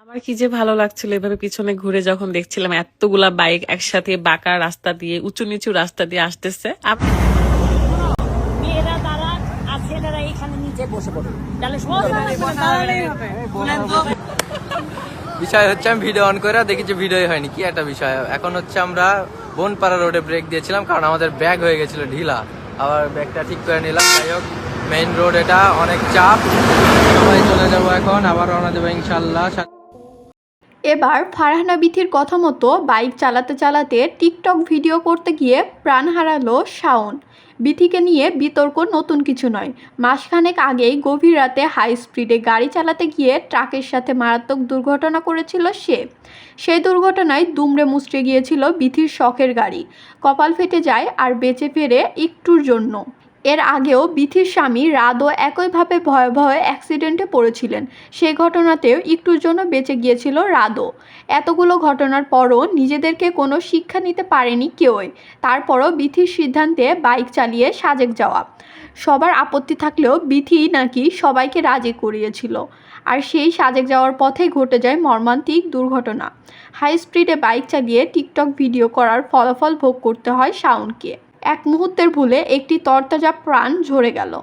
আমার কি যে ভালো লাগছিল এভাবে পিছনে ঘুরে যখন দেখছিলাম এতগুলা বাইক একসাথে বাঁকা রাস্তা দিয়ে উঁচু নিচু রাস্তা দিয়ে আসতেছে। মেয়েরা তারা আর ছেলেরা এখানে নিচে বসে পড়ে তাহলে বিষয় হচ্ছে আমি ভিডিও অন করে দেখি যে ভিডিওই হয়নি, কি একটা বিষয়। এখন হচ্ছে আমরা বনপাড়া রোডে ব্রেক দিয়েছিলাম কারণ আমাদের ব্যাগ হয়ে গেছিল ঢিলা, আবার ব্যাগটা ঠিক করে নিলাম। যাই হোক, মেইন রোড এটা, অনেক চাপ। সবাই চলে যাবো এখন, আবার রওনা দেবো ইনশাল্লাহ। এবার ফারহানা বিথির কথা মতো বাইক চালাতে চালাতে টিকটক ভিডিও করতে গিয়ে প্রাণ হারালো শাওন। বিথিকে নিয়ে বিতর্ক নতুন কিছু নয়। মাসখানেক আগেই গভীর রাতে হাই স্পিডে গাড়ি চালাতে গিয়ে ট্রাকের সাথে মারাত্মক দুর্ঘটনা করেছিল সে। সেই দুর্ঘটনায় দুমড়ে মুচড়ে গিয়েছিল বিথির শখের গাড়ি। কপাল ফেটে যায় আর বেঁচে ফেরে একটুর জন্য। এর আগেও বিথির স্বামী রাদও একইভাবে ভয়াবহ অ্যাক্সিডেন্টে পড়েছিলেন। সেই ঘটনাতেও একটুর জন্য বেঁচে গিয়েছিল রাদও। এতগুলো ঘটনার পরও নিজেদেরকে কোনো শিক্ষা নিতে পারেনি কেউই। তারপরও বিথির সিদ্ধান্তে বাইক চালিয়ে সাজেক যাওয়া। সবার আপত্তি থাকলেও বিথি নাকি সবাইকে রাজি করিয়েছিল। আর সেই সাজেক যাওয়ার পথেই ঘটে যায় মর্মান্তিক দুর্ঘটনা। হাই স্পিডে বাইক চালিয়ে টিকটক ভিডিও করার ফলাফল ভোগ করতে হয় শাওনকে। এক মুহূর্তের ভুলে একটি তরতাজা প্রাণ ঝরে গেল।